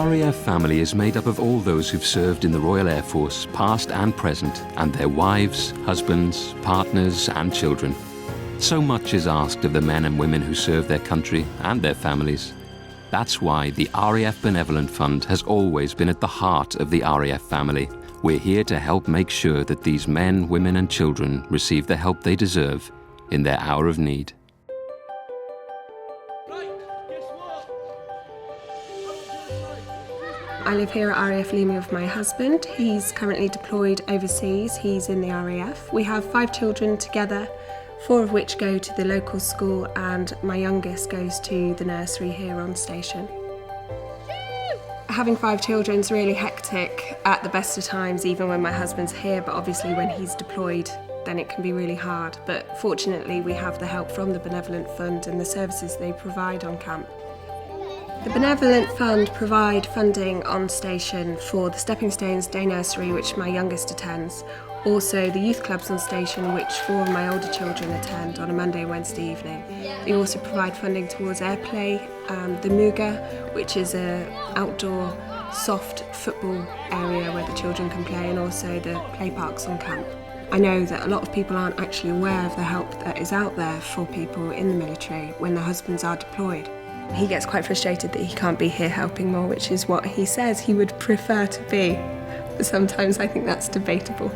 RAF family is made up of all those who've served in the Royal Air Force, past and present, and their wives, husbands, partners and children. So much is asked of the men and women who serve their country and their families. That's why the RAF Benevolent Fund has always been at the heart of the RAF family. We're here to help make sure that these men, women and children receive the help they deserve in their hour of need. I live here at RAF Lima with my husband. He's currently deployed overseas. He's in the RAF. We have 5 children together, 4 of which go to the local school and my youngest goes to the nursery here on station. Having 5 children is really hectic at the best of times, even when my husband's here, but obviously when he's deployed then it can be really hard. But fortunately we have the help from the Benevolent Fund and the services they provide on camp. The Benevolent Fund provide funding on station for the Stepping Stones Day Nursery, which my youngest attends, also the youth clubs on station, which 4 of my older children attend on a Monday and Wednesday evening. They also provide funding towards Airplay, the Muga, which is an outdoor soft football area where the children can play, and also the play parks on camp. I know that a lot of people aren't actually aware of the help that is out there for people in the military when their husbands are deployed. He gets quite frustrated that he can't be here helping more, which is what he says he would prefer to be. But sometimes I think that's debatable.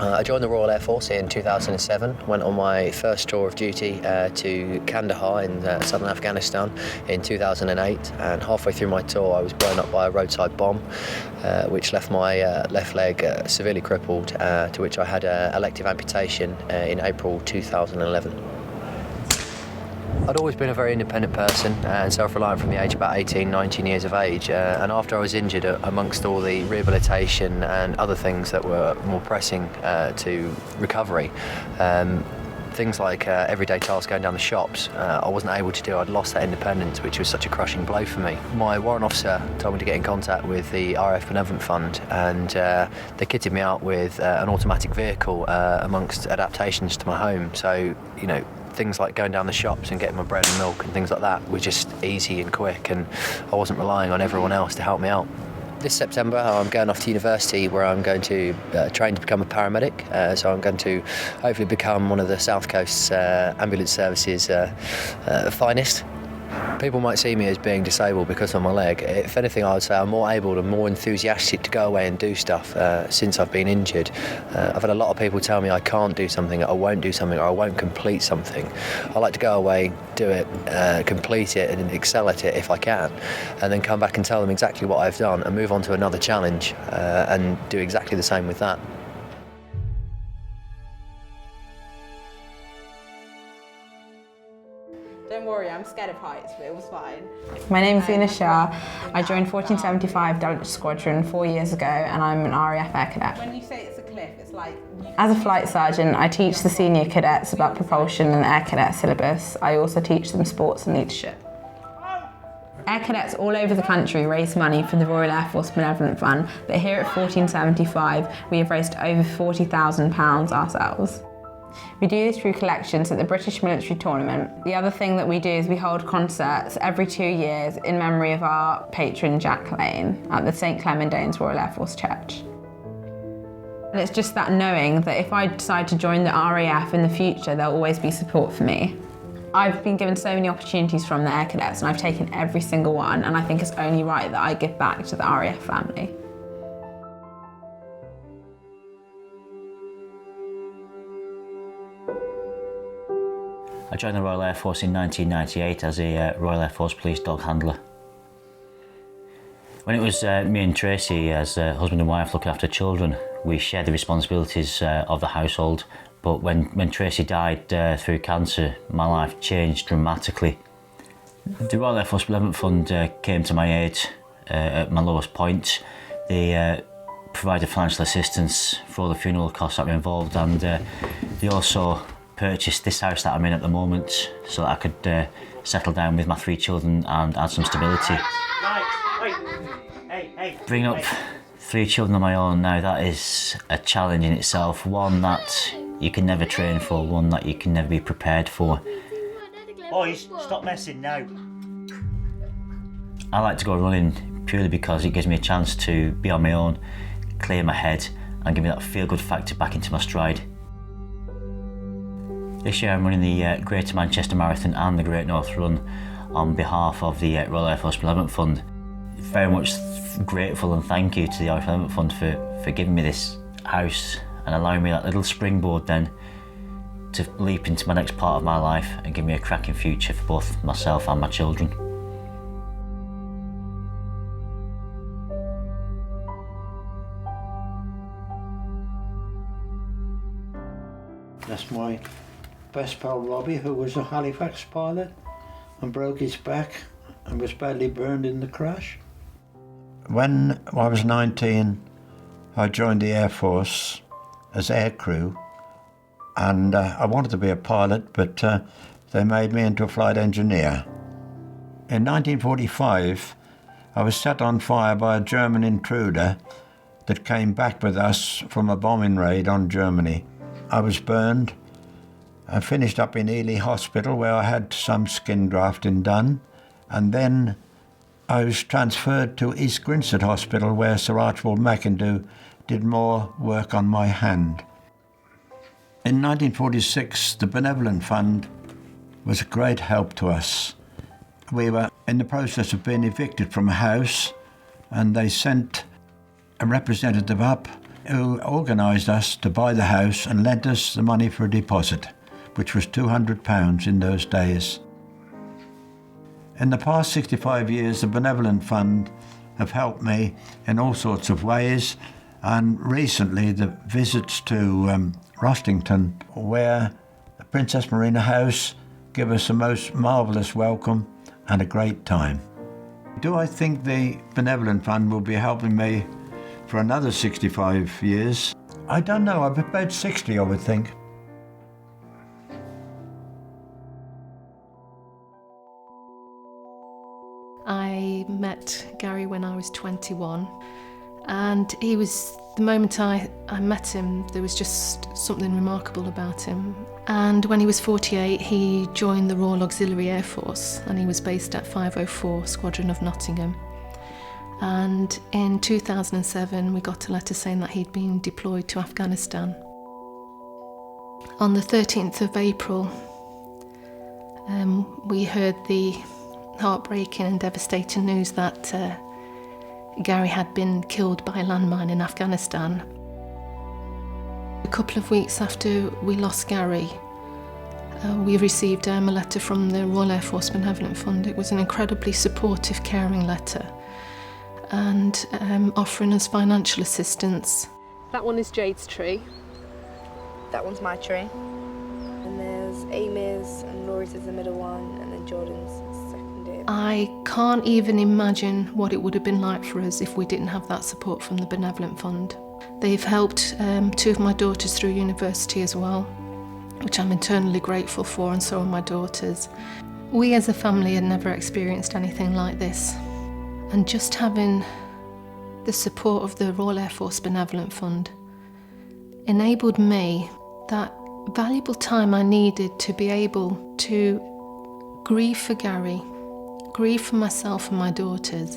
I joined the Royal Air Force in 2007, went on my first tour of duty to Kandahar in southern Afghanistan in 2008, and halfway through my tour I was blown up by a roadside bomb which left my left leg severely crippled, to which I had an elective amputation in April 2011. I'd always been a very independent person and self-reliant from the age of about 18, 19 years of age, and after I was injured, amongst all the rehabilitation and other things that were more pressing to recovery, things like everyday tasks going down the shops, I wasn't able to do. I'd lost that independence, which was such a crushing blow for me. My warrant officer told me to get in contact with the RAF Benevolent Fund, and they kitted me out with an automatic vehicle amongst adaptations to my home. So, you know, things like going down the shops and getting my bread and milk and things like that were just easy and quick, and I wasn't relying on everyone else to help me out. This September I'm going off to university where I'm going to train to become a paramedic, so I'm going to hopefully become one of the South Coast's ambulance services finest. People might see me as being disabled because of my leg. If anything, I would say I'm more able and more enthusiastic to go away and do stuff since I've been injured. I've had a lot of people tell me I can't do something, I won't do something, or I won't complete something. I like to go away, do it, complete it and excel at it if I can, and then come back and tell them exactly what I've done and move on to another challenge and do exactly the same with that. Don't worry, I'm scared of heights, but it was fine. My name's Zina Shah. I joined 1475 Dulwich Squadron 4 years ago, and I'm an RAF Air Cadet. When you say it's a cliff, it's like... As a flight sergeant, I teach the senior cadets about propulsion and the Air Cadet syllabus. I also teach them sports and leadership. Air Cadets all over the country raise money for the Royal Air Force Benevolent Fund, but here at 1475 we have raised over £40,000 ourselves. We do this through collections at the British Military Tournament. The other thing that we do is we hold concerts every 2 years in memory of our patron Jacqui at the St Clement Danes Royal Air Force Church. And it's just that knowing that if I decide to join the RAF in the future, there'll always be support for me. I've been given so many opportunities from the Air Cadets and I've taken every single one, and I think it's only right that I give back to the RAF family. I joined the Royal Air Force in 1998 as a Royal Air Force police dog handler. When it was me and Tracy as husband and wife looking after children, we shared the responsibilities of the household, but when Tracy died through cancer, my life changed dramatically. The Royal Air Force Benevolent Fund came to my aid at my lowest point. They provided financial assistance for all the funeral costs that were involved, and they also purchased this house that I'm in at the moment so that I could settle down with my 3 children and add some stability. Bringing up 3 children of my own now, that is a challenge in itself. One that You can never train for one that you can never be prepared for. Boys, stop messing now. I like to go running purely because it gives me a chance to be on my own, clear my head and give me that feel-good factor back into my stride. This year I'm running the Greater Manchester Marathon and the Great North Run on behalf of the Royal Air Force Benevolent Fund. Very much grateful and thank you to the RAF Benevolent Fund for giving me this house and allowing me that little springboard then to leap into my next part of my life and give me a cracking future for both myself and my children. That's my best pal Robbie, who was a Halifax pilot and broke his back and was badly burned in the crash. When I was 19, I joined the Air Force as aircrew, and I wanted to be a pilot, but they made me into a flight engineer. In 1945, I was set on fire by a German intruder that came back with us from a bombing raid on Germany. I was burned. I finished up in Ely Hospital where I had some skin grafting done, and then I was transferred to East Grinstead Hospital where Sir Archibald McIndoe did more work on my hand. In 1946, the Benevolent Fund was a great help to us. We were in the process of being evicted from a house, and they sent a representative up who organised us to buy the house and lent us the money for a deposit, which was £200 in those days. In the past 65 years, the Benevolent Fund have helped me in all sorts of ways, and recently the visits to Rostington, where the Princess Marina House give us a most marvellous welcome and a great time. Do I think the Benevolent Fund will be helping me for another 65 years? I don't know, I'm about 60 I would think. I met Gary when I was 21, and he was, the moment I met him, there was just something remarkable about him. And when he was 48, he joined the Royal Auxiliary Air Force, and he was based at 504 Squadron of Nottingham. And in 2007, we got a letter saying that he'd been deployed to Afghanistan. On the 13th of April, we heard the heartbreaking and devastating news that Gary had been killed by a landmine in Afghanistan. A couple of weeks after we lost Gary, we received a letter from the Royal Air Force Benevolent Fund. It was an incredibly supportive, caring letter, and offering us financial assistance. That one is Jade's tree. That one's my tree. And there's Amy's and Laurie's is the middle one, and then Jordan's second year. I can't even imagine what it would have been like for us if we didn't have that support from the Benevolent Fund. They've helped two of my daughters through university as well, which I'm eternally grateful for, and so are my daughters. We as a family had never experienced anything like this. And just having the support of the Royal Air Force Benevolent Fund enabled me that valuable time I needed to be able to grieve for Gary, grieve for myself and my daughters,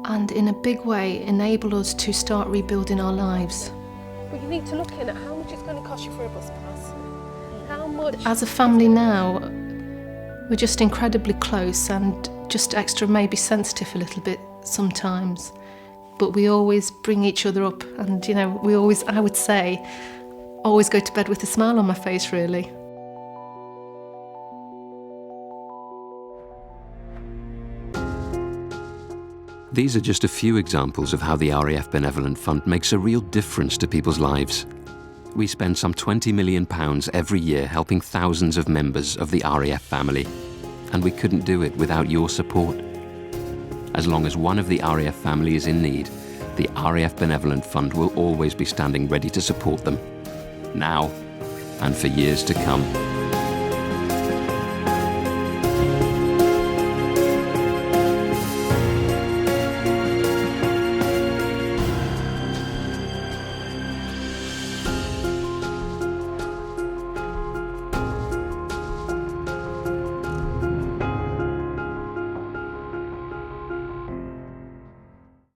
and in a big way enable us to start rebuilding our lives. But you need to look in at how much it's going to cost you for a bus pass. How much? As a family now, we're just incredibly close and just extra maybe sensitive a little bit sometimes. But we always bring each other up, and you know, we always, I would say, always go to bed with a smile on my face, really. These are just a few examples of how the RAF Benevolent Fund makes a real difference to people's lives. We spend some £20 million every year helping thousands of members of the RAF family, and we couldn't do it without your support. As long as one of the RAF family is in need, the RAF Benevolent Fund will always be standing ready to support them, now and for years to come.